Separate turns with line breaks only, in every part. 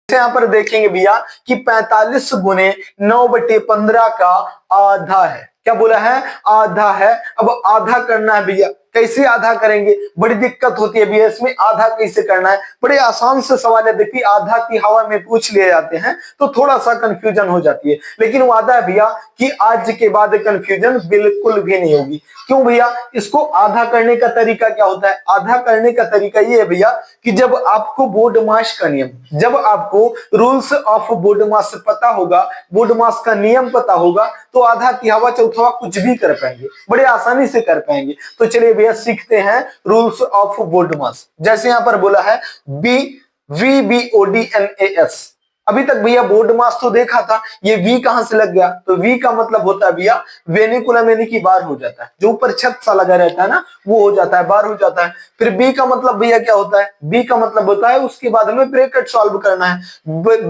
यहाँ पर देखेंगे भैया कि 45 गुने 9/15 का आधा है। क्या बोला है? आधा है। अब आधा करना है भैया, कैसे आधा करेंगे? बड़ी दिक्कत होती है भैया इसमें, आधा कैसे करना है? बड़े आसान से सवाल है। देखिए आधा की हवा में पूछ लिए जाते हैं तो थोड़ा सा कंफ्यूजन हो जाती है, लेकिन वादा है भैया कि आज के बाद कंफ्यूजन बिल्कुल भी नहीं होगी। क्यों भैया? इसको आधा करने का तरीका क्या होता है? आधा करने का तरीका ये है भैया कि जब आपको बोर्ड मास का नियम, जब आपको रूल्स ऑफ बोर्ड मास पता होगा, बोर्ड मास का नियम पता होगा, तो आधा की हवा चौथवा कुछ भी कर पाएंगे, बड़े आसानी से कर पाएंगे। तो चलिए भैया सीखते हैं रूल्स ऑफ बोर्ड मास। जैसे यहां पर बोला है VBODMAS। अभी तक भैया बोर्ड मास तो देखा था, ये V कहां से लग गया? तो V का मतलब होता है भैया वेनिकुलम, यानी कि बार हो जाता है, जो ऊपर छत सा लगा रहता है ना, वो हो जाता है, बार हो जाता है। फिर B का मतलब भैया क्या होता है? B का मतलब होता है उसके बाद हमें ब्रैकेट सॉल्व करना है।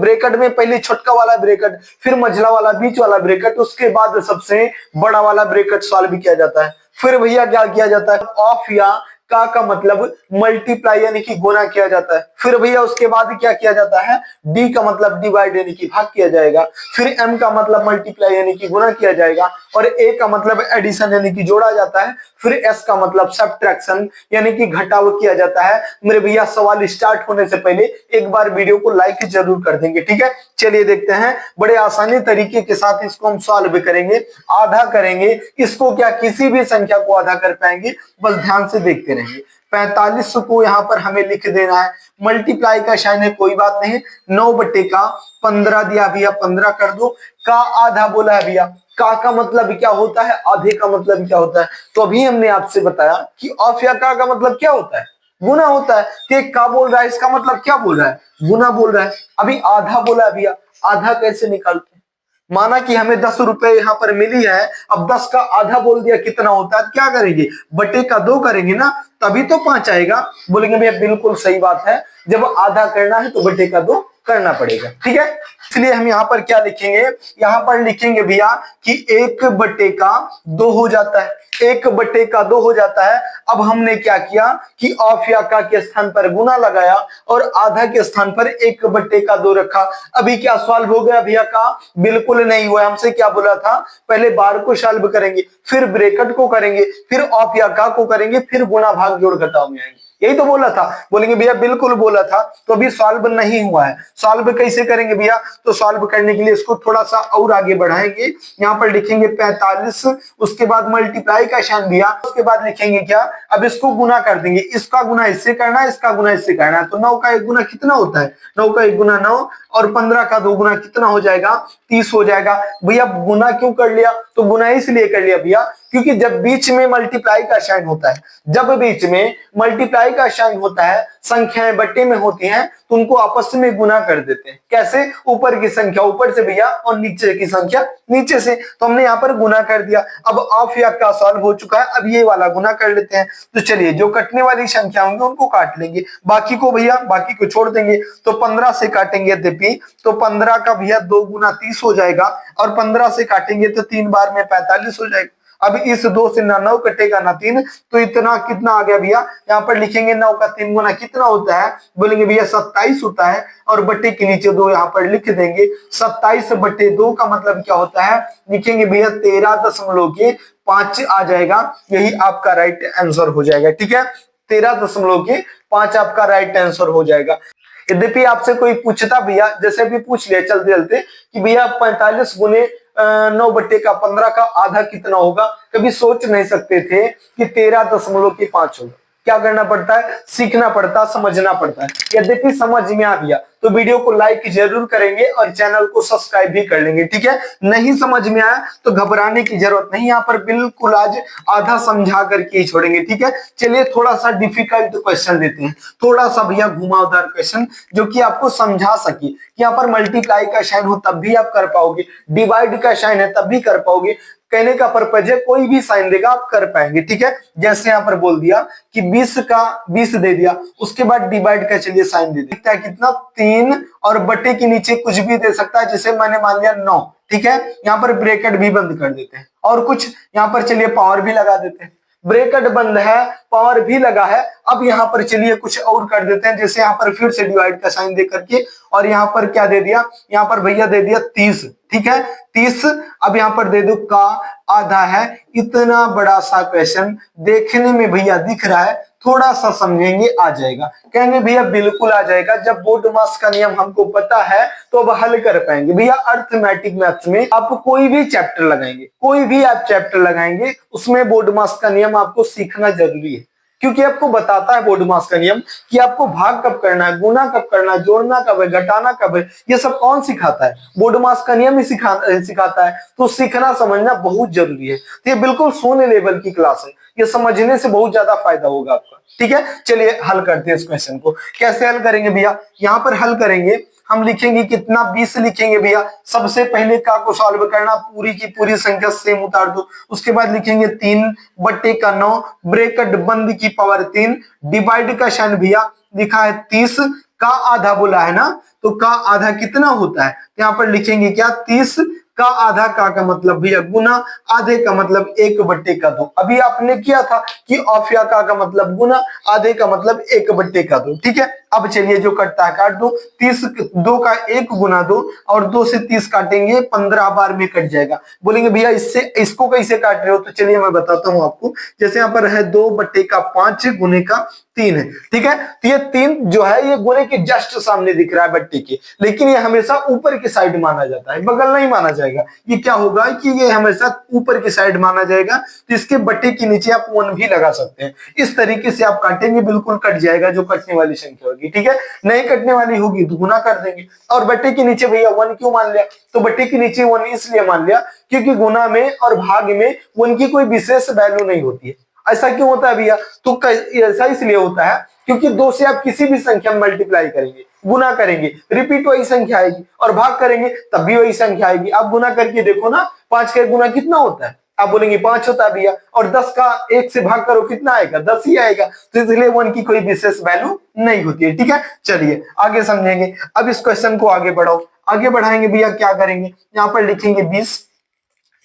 ब्रैकेट में पहले छोटका वाला ब्रैकेट, फिर मझला वाला, बीच वाला ब्रैकेट, उसके बाद सबसे बड़ा वाला ब्रैकेट सॉल्व किया जाता है। फिर भैया क्या किया जाता है? ऑफ या का मतलब मल्टीप्लाई यानी कि गुना किया जाता है। फिर भैया उसके बाद क्या किया जाता है? डी का मतलब डिवाइड यानी कि भाग किया जाएगा। फिर एम का मतलब मल्टीप्लाई यानी कि गुना किया जाएगा, और ए का मतलब एडिशन यानी कि जोड़ा जाता है। फिर एस का मतलब सब्ट्रैक्शन यानी कि घटाव किया जाता है। मेरे भैया सवाल स्टार्ट होने से पहले एक बार वीडियो को लाइक जरूर कर देंगे, ठीक है? चलिए देखते हैं, बड़े आसानी तरीके के साथ इसको हम सॉल्व करेंगे, आधा करेंगे। इसको क्या किसी भी संख्या को आधा कर पाएंगे? बस ध्यान से देखते रहेंगे। 45 को यहाँ पर हमें लिख देना है, मल्टीप्लाई का साइन है, कोई बात नहीं। 9/15 दिया भैया, 15 कर दो। का आधा बोला है भैया, का मतलब क्या होता है? आधे का मतलब क्या होता है? तो अभी हमने आपसे बताया कि ऑफ या का मतलब क्या होता है? गुना होता है। कि का बोल रहा है, इसका मतलब क्या बोल रहा है? गुना बोल रहा है। अभी आधा बोला है भैया, आधा कैसे निकालते हैं? माना कि हमें 10 रुपए यहाँ पर मिली है, अब 10 का आधा बोल दिया, कितना होता है? क्या करेंगे? बटे का 2 करेंगे ना, तभी तो 5 आएगा। बोलेंगे भैया बिल्कुल सही बात है, जब आधा करना है तो बटे का 2 करना पड़ेगा, ठीक है? इसलिए हम यहाँ पर क्या लिखेंगे? यहाँ पर लिखेंगे भैया कि 1/2 हो जाता है, 1/2 हो जाता है। अब हमने क्या किया कि ऑफ या का के स्थान पर गुना लगाया और आधा के स्थान पर 1/2 रखा। अभी क्या सॉल्व हो गया भैया? का बिल्कुल नहीं हुआ। हमसे क्या बोला था? पहले बार को सॉल्व करेंगे, फिर ब्रैकेट को करेंगे, फिर ऑफ या का को करेंगे, फिर गुना भाग जोड़ घटाव में आएंगे। यही तो बोला था। बोलेंगे भैया बिल्कुल बोला था, तो अभी सॉल्व नहीं हुआ है। सॉल्व कैसे करेंगे भैया? तो सॉल्व करने के लिए इसको थोड़ा सा और आगे बढ़ाएंगे। यहाँ पर लिखेंगे 45, उसके बाद मल्टीप्लाई का साइन दिया, उसके बाद लिखेंगे क्या? अब इसको गुना कर देंगे, इसका गुना इससे करना है, इसका गुना इससे करना है। तो 9 का 1 गुना कितना होता है? 9 का 1 गुना 9, और 15 का 2 गुना कितना हो जाएगा? 30 हो जाएगा। भैया गुना क्यों कर लिया? तो गुना इसलिए कर लिया भैया क्योंकि जब बीच में मल्टीप्लाई का साइन होता है, जब बीच में मल्टीप्लाई का साइन होता है, संख्याएं बट्टे में होती हैं, तो उनको आपस में गुना कर देते हैं। कैसे? ऊपर की संख्या ऊपर से भैया और नीचे की संख्या नीचे से। तो हमने यहाँ पर गुना कर दिया। अब ऑफ या का सॉल्व हो चुका है, अब ये वाला गुना कर लेते हैं। तो चलिए जो कटने वाली संख्या होंगी उनको काट लेंगे, बाकी को भैया बाकी को छोड़ देंगे। तो 15 से काटेंगे यद्यपि, तो 15 का भैया 2 गुना 30 हो जाएगा, और 15 से काटेंगे तो 3 बार में 45 हो जाएगा। अब इस 2 से ना 9 कटेगा ना 3, तो इतना कितना आ गया भैया? यहाँ पर लिखेंगे 9 का 3 गुना कितना होता है? बोलेंगे भैया 27 होता है, और बट्टे के नीचे 2 यहाँ पर लिख देंगे। 27/2 का मतलब क्या होता है? लिखेंगे भैया 13.5 आ जाएगा। यही आपका राइट आंसर हो जाएगा, ठीक है? 13.5 आपका राइट आंसर हो जाएगा। यद्यपि आपसे कोई पूछता भैया, जैसे भी पूछ लिया चलते चलते कि भैया 45 गुने 9/15 का आधा कितना होगा, कभी सोच नहीं सकते थे कि 13.5 होगा। क्या करना पड़ता है? सीखना पड़ता, समझना पड़ता है। यद्यपि समझ में आ गया तो वीडियो को लाइक जरूर करेंगे और चैनल को सब्सक्राइब भी कर लेंगे, ठीक है? नहीं समझ में आया तो घबराने की जरूरत नहीं, यहाँ पर बिल्कुल आज आधा समझा करके ही छोड़ेंगे, ठीक है? चलिए थोड़ा सा डिफिकल्ट क्वेश्चन देते हैं, थोड़ा सा भैया घुमावदार क्वेश्चन, जो कि आपको समझा सके। यहाँ पर मल्टीप्लाई का साइन हो तब भी आप कर पाओगे, डिवाइड का साइन है तब भी कर पाओगे। कहने का पर्पज है कोई भी साइन देगा आप कर पाएंगे, ठीक है? जैसे यहाँ पर बोल दिया कि 20 का 20 दे दिया, उसके बाद डिवाइड का चलिए साइन दे दिया, कितना 3, और बटे के नीचे कुछ भी दे सकता है, जैसे मैंने मान लिया 9, ठीक है? यहाँ पर ब्रैकेट भी बंद कर देते हैं, और कुछ यहाँ पर चलिए पावर भी लगा देते हैं। ब्रैकेट बंद है, पावर भी लगा है। अब यहाँ पर चलिए कुछ और कर देते हैं, जैसे यहाँ पर फिर से डिवाइड का साइन दे करके, और यहाँ पर क्या दे दिया, यहाँ पर भैया दे दिया 30, ठीक है 30। अब यहाँ पर दे दो का आधा है। इतना बड़ा सा क्वेश्चन देखने में भैया दिख रहा है, थोड़ा सा समझेंगे आ जाएगा। कहेंगे भैया बिल्कुल आ जाएगा, जब बोडमास का नियम हमको पता है तो अब हल कर पाएंगे। भैया अर्थमेटिक मैथ्स में आप कोई भी चैप्टर लगाएंगे, कोई भी आप चैप्टर लगाएंगे, उसमें बोडमास का नियम आपको सीखना जरूरी है, क्योंकि आपको बताता है बोडमास का नियम कि आपको भाग कब करना है, गुना कब करना है, जोड़ना कब है, घटाना कब है, ये सब कौन सिखाता है? बोडमास का नियम ही सिखाता है। तो सीखना समझना बहुत जरूरी है। तो ये बिल्कुल शून्य लेवल की क्लास है, ये समझने से बहुत ज्यादा फायदा होगा आपका। ठीक है, चलिए हल करते हैं इस क्वेश्चन को। कैसे हल करेंगे भैया? यहाँ पर हल करेंगे, हम लिखेंगे कितना 20 लिखेंगे भैया। सबसे पहले का को सॉल्व करना, पूरी की पूरी संख्या सेम उतार दो। उसके बाद लिखेंगे 3/9 ब्रैकेट बंद की पावर 3, डिवाइड का साइन भैया लिखा है 30, का आधा बोला है ना, तो का आधा कितना होता है? तो यहाँ पर लिखेंगे क्या 30 का आधा, का मतलब भैया गुना, आधे का मतलब 1/2। अभी आपने किया था कि ऑफ या का मतलब गुना, आधे का मतलब 1/2। ठीक है, अब चलिए जो कटता है काट दो। 30 2 का 1 गुना 2, और 2 से 30 काटेंगे 15 बार में कट जाएगा। बोलेंगे भैया इससे इसको कैसे काट रहे हो? तो चलिए मैं बताता हूं आपको। जैसे यहाँ पर है 2/5 गुने का 3 है, ठीक है। तो ये 3 जो है ये गुने के जस्ट सामने दिख रहा है बट्टे के, लेकिन ये हमेशा ऊपर की साइड माना जाता है, बगल नहीं माना जाएगा। ये क्या होगा कि ये हमेशा ऊपर की साइड माना जाएगा, तो इसके बट्टे के नीचे आप 1 भी लगा सकते हैं। इस तरीके से आप काटेंगे, बिल्कुल कट जाएगा जो कटने वाली संख्या होगी। ठीक है, नहीं कटने वाली होगी तो गुना कर देंगे। और बट्टे के नीचे भैया 1 क्यों मान लिया? तो बट्टे के नीचे 1 इसलिए मान लिया क्योंकि गुना में और भाग में 1 की कोई विशेष वैल्यू नहीं होती है। ऐसा क्यों होता है भैया? तो ऐसा इसलिए होता है क्योंकि 2 से आप किसी भी संख्या में मल्टीप्लाई करेंगे, गुना करेंगे, रिपीट वही संख्या आएगी, और भाग करेंगे तब भी वही संख्या आएगी। आप गुना करके देखो ना, 5 का गुना कितना होता है? आप बोलेंगे 5 होता है भैया, और 10 का 1 से भाग करो कितना आएगा? 10 ही आएगा। तो इसलिए 1 की कोई विशेष वैल्यू नहीं होती है। ठीक है, चलिए आगे समझेंगे। अब इस क्वेश्चन को आगे बढ़ाओ, आगे बढ़ाएंगे भैया क्या करेंगे? यहाँ पर लिखेंगे 20,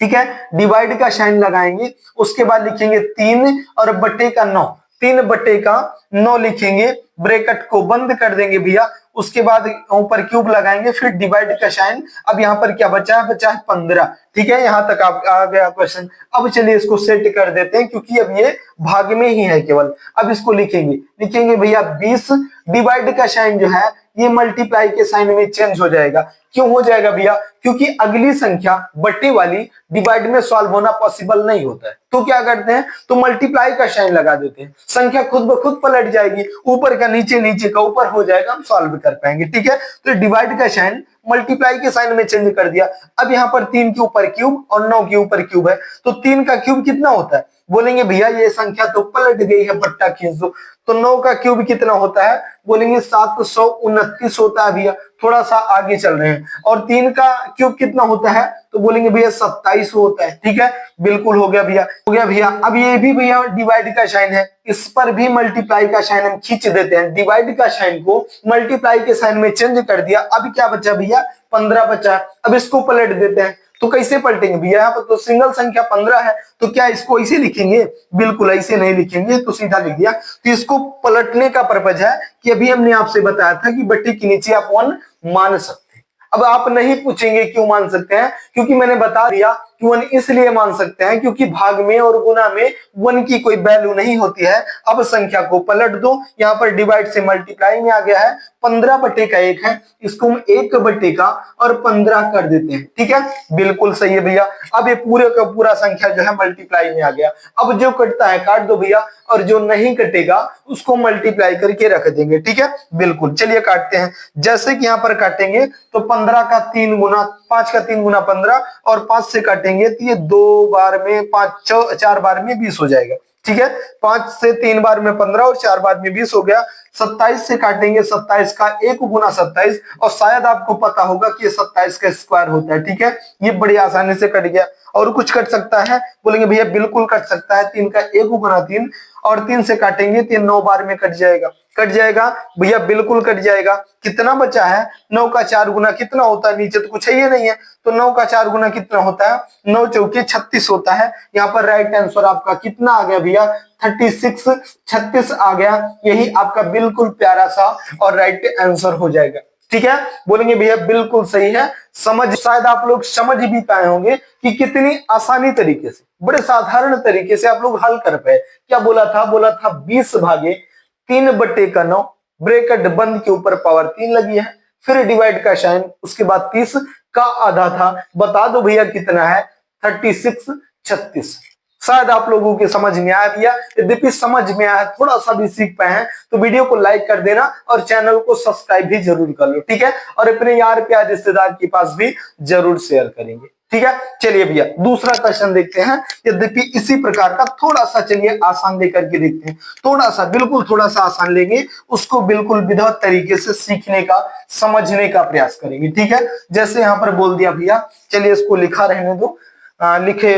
ठीक है, डिवाइड का साइन लगाएंगे। उसके बाद लिखेंगे 3 और बट्टे का 9, 3/9 लिखेंगे, ब्रैकेट को बंद कर देंगे भैया। उसके बाद ऊपर क्यूब लगाएंगे, फिर डिवाइड का साइन। अब यहाँ पर क्या बचा है? बचा है 15। ठीक है, यहाँ तक आप आ गया क्वेश्चन। अब चलिए इसको सेट कर देते हैं, क्योंकि अब ये भाग में ही है केवल। अब इसको लिखेंगे भैया 20, डिवाइड का साइन जो है ये मल्टीप्लाई के साइन में चेंज हो जाएगा। क्यों हो जाएगा भैया? क्योंकि अगली संख्या बट्टे वाली डिवाइड में सॉल्व होना पॉसिबल नहीं होता है। तो क्या करते हैं? तो मल्टीप्लाई का साइन लगा देते हैं, संख्या खुद ब खुद पलट जाएगी, ऊपर का नीचे, नीचे का ऊपर हो जाएगा, हम सॉल्व कर पाएंगे। ठीक है, तो डिवाइड का साइन मल्टीप्लाई के साइन में चेंज कर दिया। अब यहाँ पर 3 के ऊपर क्यूब और 9 के ऊपर क्यूब है, तो 3 का क्यूब कितना होता है? बोलेंगे भैया ये संख्या तो पलट गई है, पट्टा खींच दो। तो 9 का क्यूब कितना होता है? बोलेंगे 729 होता है भैया। थोड़ा सा आगे चल रहे हैं। और 3 का क्यूब कितना होता है? तो बोलेंगे भैया 27 होता है। ठीक है, बिल्कुल हो गया भैया, हो गया भैया। अब ये भी भैया डिवाइड का साइन है, इस पर भी मल्टीप्लाई का साइन हम खींच देते हैं। डिवाइड का साइन को मल्टीप्लाई के साइन में चेंज कर दिया। अब क्या बचा भैया? 15 बचा। अब इसको पलट देते हैं। तो कैसे पलटेंगे भैया? यहाँ पर तो सिंगल संख्या 15 है, तो क्या इसको ऐसे लिखेंगे? बिल्कुल ऐसे नहीं लिखेंगे, तो सीधा लिख दिया। तो इसको पलटने का पर्पज है कि अभी हमने आपसे बताया था कि बट्टे के नीचे आप 1 मान सकते हैं। अब आप नहीं पूछेंगे क्यों मान सकते हैं, क्योंकि मैंने बता दिया कि 1 इसलिए मान सकते हैं क्योंकि भाग में और गुना में 1 की कोई वैल्यू नहीं होती है। अब संख्या को पलट दो, यहाँ पर डिवाइड से मल्टीप्लाई में आ गया है, 15/1 है, इसको हम 1/15 और 15 कर देते हैं। ठीक है, बिल्कुल सही है भैया। अब ये पूरे का पूरा संख्या जो है मल्टीप्लाई में आ गया। अब जो कटता है काट दो भैया, और जो नहीं कटेगा उसको मल्टीप्लाई करके रख देंगे। ठीक है, बिल्कुल, चलिए काटते हैं। जैसे कि यहाँ पर काटेंगे तो 15 का 3 गुना 5 का 3 गुना 15, और 5 से काटेंगे तो ये 2 बार में 5 4 बार में 20 हो जाएगा। ठीक है, 5 से 3 बार में 15 और 4 बार में 20 हो गया। 27 से काटेंगे, 27 का 1 गुना 27, और शायद आपको पता होगा कि ये 27 का स्क्वायर होता है। ठीक है, ये बड़ी आसानी से कट गया। और कुछ कट सकता है? बोलेंगे भैया बिल्कुल कट सकता है। 3 का 1 गुना 3, और 3 से काटेंगे तो 9 बार में कट जाएगा। कट जाएगा भैया, बिल्कुल कट जाएगा। कितना बचा है? 9 का 4 गुना कितना होता है? नीचे तो कुछ है ही नहीं है, तो 9 का 4 गुना कितना होता है? 9 चौके 36 होता है। यहाँ पर राइट आंसर आपका कितना आ गया भैया? 36, 36 आ गया। यही आपका बिल्कुल प्यारा सा और राइट आंसर हो जाएगा। ठीक है, बोलेंगे भैया बिल्कुल सही है। समझ, शायद आप लोग समझ भी पाए होंगे कि कितनी आसानी तरीके से, बड़े साधारण तरीके से आप लोग हल कर पाए। क्या बोला था? बोला था 20/3/9, ब्रैकेट बंद के ऊपर पावर 3 लगी है, फिर डिवाइड का साइन, उसके बाद 30 का आधा था। बता दो भैया कितना है? 36, 36। शायद आप लोगों के समझ में आया भैया। यद्यपि समझ में आया, थोड़ा सा भी सीख पाए हैं तो वीडियो को लाइक कर देना और चैनल को सब्सक्राइब भी जरूर कर लो। ठीक है, और अपने यार प्यार रिश्तेदार के पास भी जरूर शेयर करेंगे। ठीक है, चलिए भैया दूसरा क्वेश्चन देखते हैं। यद्यपि इसी प्रकार का थोड़ा सा चलिए आसान लेकर के देखते हैं। थोड़ा सा, बिल्कुल थोड़ा सा आसान लेंगे, उसको बिल्कुल विधिवत तरीके से सीखने का, समझने का प्रयास करेंगे। ठीक है, जैसे यहाँ पर बोल दिया भैया, चलिए इसको लिखा रहने दो, लिखे,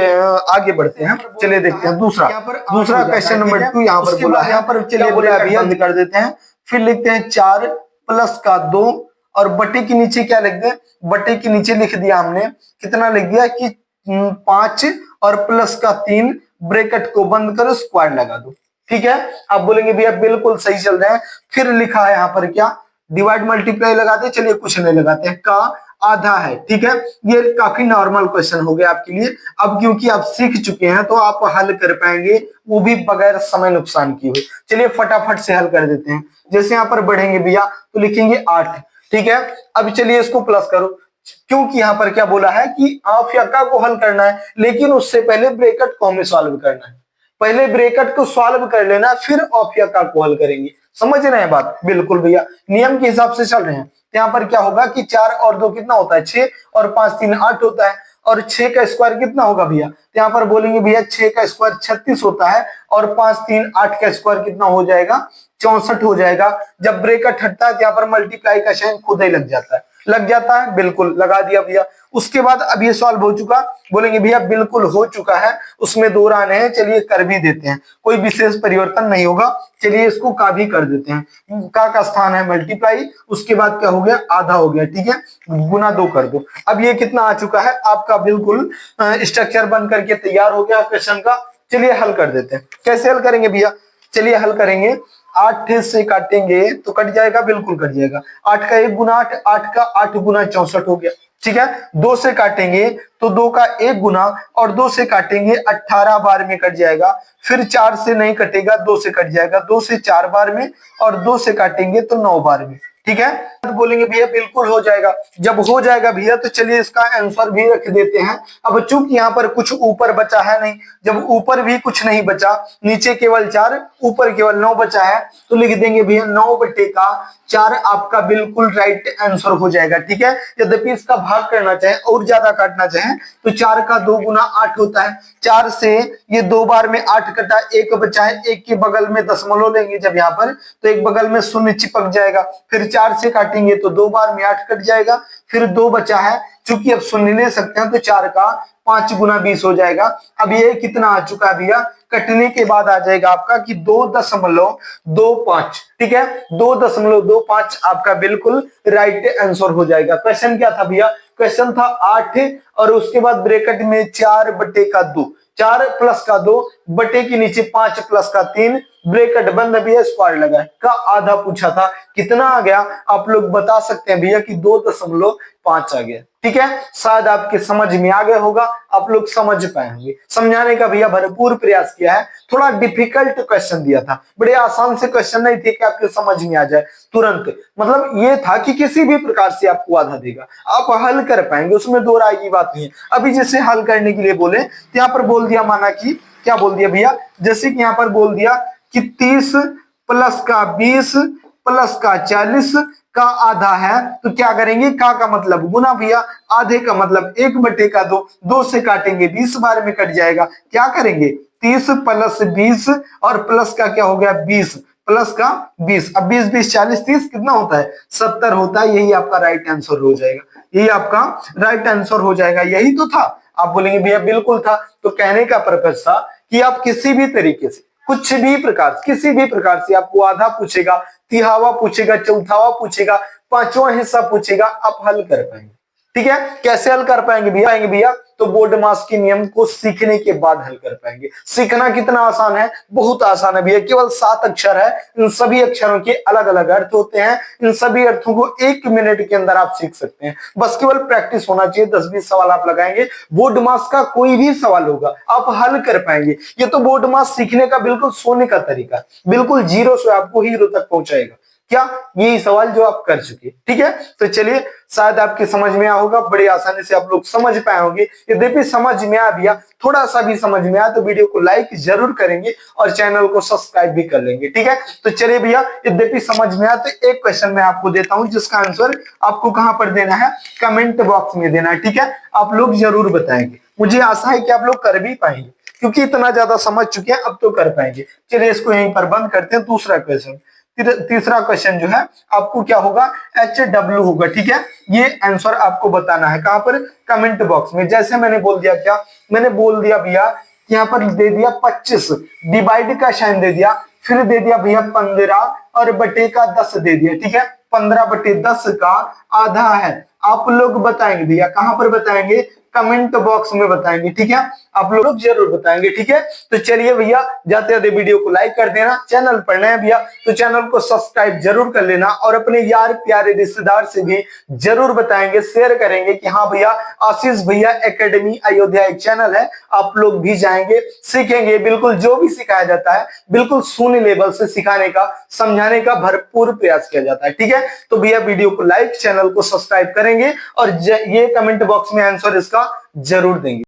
आगे बढ़ते हैं। चलिए देखते हैं दूसरा क्वेश्चन नंबर 2 यहाँ पर बोला है। यहाँ पर चलिए बोला भैया बंद कर देते हैं, फिर लिखते हैं 4 प्लस का 2 और बटे के नीचे क्या लिख दें? बटे के नीचे लिख दिया हमने, कितना लिख दिया कि 5 और प्लस का 3, ब्रैकेट को बंद करो, स्क्वायर लगा दो। ठीक है, आप बोलेंगे भैया बिल्कुल सही चल रहे हैं। फिर लिखा है यहाँ पर क्या? डिवाइड मल्टीप्लाई लगाते, चलिए कुछ नहीं लगाते हैं, का आधा है। ठीक है, ये काफी नॉर्मल क्वेश्चन हो गया आपके लिए। अब क्योंकि आप सीख चुके हैं तो आप हल कर पाएंगे, वो भी बगैर समय नुकसान किए हुए। चलिए फटाफट से हल कर देते हैं। जैसे यहाँ पर बढ़ेंगे भैया तो लिखेंगे 8। ठीक है, अब चलिए इसको प्लस करो, क्योंकि यहाँ पर क्या बोला है कि आप या का को हल करना है, लेकिन उससे पहले ब्रैकेट को हमें सॉल्व करना है। पहले ब्रैकेट को सॉल्व कर लेना, फिर ऑफ या का को हल करेंगे। समझ रहे हैं बात? बिल्कुल भैया, नियम के हिसाब से चल रहे हैं। यहाँ पर क्या होगा कि 4 और 2 कितना होता है? 6 और 5 3 8 होता है, और 6 का स्क्वायर कितना होगा भैया? तो यहाँ पर बोलेंगे भैया 6 का स्क्वायर 36 होता है, और 5 3 8 का स्क्वायर कितना हो जाएगा? 64 हो जाएगा। जब ब्रैकेट हटता है तो यहाँ पर मल्टीप्लाई का साइन खुद ही लग जाता है। लग जाता है, बिल्कुल लगा दिया भैया। उसके बाद अब ये सॉल्व हो चुका, बोलेंगे भैया बिल्कुल हो चुका है, उसमें 2 राने हैं, चलिए कर भी देते हैं, कोई विशेष परिवर्तन नहीं होगा। चलिए इसको का भी कर देते हैं। का स्थान है मल्टीप्लाई, उसके बाद क्या हो गया? आधा हो गया। ठीक है, गुना 2 कर दो। अब ये कितना आ चुका है आपका? बिल्कुल स्ट्रक्चर बन करके तैयार हो गया क्वेश्चन का। चलिए हल कर देते हैं। कैसे हल करेंगे भैया? चलिए हल करेंगे। 8 से काटेंगे तो कट जाएगा, बिल्कुल कट जाएगा। 8 का 1 गुना 8, 8 का 8 गुना 64 हो गया। ठीक है, 2 से काटेंगे तो 2 का 1 गुना, और 2 से काटेंगे 18 बार में कट जाएगा। फिर 4 से नहीं कटेगा, 2 से कट जाएगा, 2 से 4 बार में, और 2 से काटेंगे तो 9 बार में। ठीक है, तो बोलेंगे भैया बिल्कुल हो जाएगा। जब हो जाएगा भैया तो चलिए इसका आंसर भी रख देते हैं। अब चूंकि यहाँ पर कुछ ऊपर बचा है नहीं, जब ऊपर भी कुछ नहीं बचा, नीचे केवल 4, ऊपर केवल 9 बचा है, तो लिख देंगे भैया 9/4 आपका बिल्कुल राइट आंसर हो जाएगा। ठीक है, यद्यपि इसका भाग करना चाहे और ज्यादा काटना चाहे तो 4 का 2 गुना 8 होता है। 4 से ये 2 बार में 8 कटा, 1 बचा है, 1 के बगल में दशमलव लेंगे जब यहाँ पर, तो एक बगल में 0 चिपक जाएगा। फिर 4 से काटेंगे तो 2 बार में 8 कट जाएगा। फिर 2 बचा है, चूंकि अब 0 ले सकते हैं तो 4 का 5 गुना 20 हो जाएगा। अब ये कितना आ चुका है भैया? कटने के बाद आ जाएगा आपका कि 2.25। ठीक है, 2.25 आपका बिल्कुल राइट आंसर हो जाएगा। क्वेश्चन क्या था भैया? क्वेश्चन था 8 और उसके बाद ब्रैकेट में 4/2, 4 प्लस का 2 बटे के नीचे 5 प्लस का 3, ब्रैकेट बंद भैया, स्क्वायर लगा है, का आधा पूछा था। कितना आ गया? आप लोग बता सकते हैं भैया कि 2.5 आ गया। ठीक है, शायद आपके समझ में आ गया होगा, आप लोग समझ पाए होंगे। समझाने का भैया भरपूर प्रयास किया है। थोड़ा डिफिकल्ट क्वेश्चन दिया था, बड़े आसान से क्वेश्चन नहीं थे कि आपके समझ में आ जाए तुरंत। मतलब ये था कि किसी भी प्रकार से आपको आधा देगा, आप हल कर पाएंगे, उसमें दो राय की बात नहीं है। अभी जैसे हल करने के लिए बोले तो यहाँ पर बोल दिया, माना कि क्या बोल दिया भैया? जैसे कि यहाँ पर बोल दिया कि 30 प्लस का 20 प्लस का 40 का आधा है, तो क्या करेंगे? का मतलब गुना भैया, आधे का मतलब 1/2, 2 से काटेंगे 20 बार में कट जाएगा। क्या करेंगे? 30 प्लस 20 और प्लस का क्या हो गया? 20 प्लस का 20। अब 20 20 40 30 कितना होता है? 70 होता है। यही आपका राइट आंसर हो जाएगा, यही आपका राइट आंसर हो जाएगा। यही तो था। आप बोलेंगे भैया बिल्कुल था, तो कहने का पर्पस था कि आप किसी भी तरीके से कुछ भी प्रकार, किसी भी प्रकार से आपको आधा पूछेगा, तिहावा पूछेगा, चौथावा पूछेगा, पांचवा हिस्सा पूछेगा, आप हल कर पाएंगे। ठीक है, कैसे हल कर पाएंगे भैया? तो बोर्ड मास के नियम को सीखने के बाद हल कर पाएंगे। सीखना कितना आसान है, बहुत आसान है भैया। केवल 7 अक्षर है, इन सभी अक्षरों के अलग अलग अर्थ होते हैं। इन सभी अर्थों को 1 मिनट के अंदर आप सीख सकते हैं। बस केवल प्रैक्टिस होना चाहिए। 10-20 सवाल आप लगाएंगे, बोर्ड मास का कोई भी सवाल होगा आप हल कर पाएंगे। ये तो बोर्ड मास सीखने का बिल्कुल सोने का तरीका, बिल्कुल जीरो से आपको हीरो तक पहुंचाएगा। क्या यही सवाल जो आप कर चुके। ठीक है, तो चलिए, शायद आपके समझ में आया होगा, बड़ी आसानी से आप लोग समझ पाए होंगे। यद्यपि समझ में आ गया, थोड़ा सा भी समझ में आया तो वीडियो को लाइक जरूर करेंगे और चैनल को सब्सक्राइब भी कर लेंगे। ठीक है, तो चलिए भैया, यद्यपि समझ में आया तो एक क्वेश्चन मैं आपको देता हूं, जिसका आंसर आपको कहां पर देना है, कमेंट बॉक्स में देना है। ठीक है, आप लोग जरूर बताएंगे। मुझे आशा है कि आप लोग कर भी पाएंगे, क्योंकि इतना ज्यादा समझ चुके हैं, अब तो कर पाएंगे। चलिए इसको यहीं पर बंद करते हैं। दूसरा क्वेश्चन, तीसरा क्वेश्चन जो है आपको क्या होगा, HW होगा। ठीक है, ये आंसर आपको बताना है कहां पर, कमेंट बॉक्स में। जैसे मैंने बोल दिया, क्या मैंने बोल दिया भैया, यहाँ पर दे दिया 25, डिवाइड का साइन दे दिया, फिर दे दिया भैया 15 और बटे का 10 दे दिया। ठीक है, 15/10 का आधा है। आप लोग बताएंगे भैया, कहां पर बताएंगे, कमेंट बॉक्स में बताएंगे। ठीक है, आप लोग जरूर बताएंगे। ठीक है, तो चलिए भैया, जाते जाते वीडियो को लाइक कर देना। चैनल पर नए भैया तो चैनल को सब्सक्राइब जरूर कर लेना, और अपने यार प्यारे रिश्तेदार से भी जरूर बताएंगे, शेयर करेंगे कि हाँ भैया, आशीष भैया एकेडमी अयोध्या एक चैनल है, आप लोग भी जाएंगे, सीखेंगे। बिल्कुल जो भी सिखाया जाता है बिल्कुल शून्य लेवल से सिखाने का, समझाने का भरपूर प्रयास किया जाता है। ठीक है, तो भैया वीडियो को लाइक, चैनल को सब्सक्राइब करेंगे और ये कमेंट बॉक्स में आंसर इसका जरूर देंगे।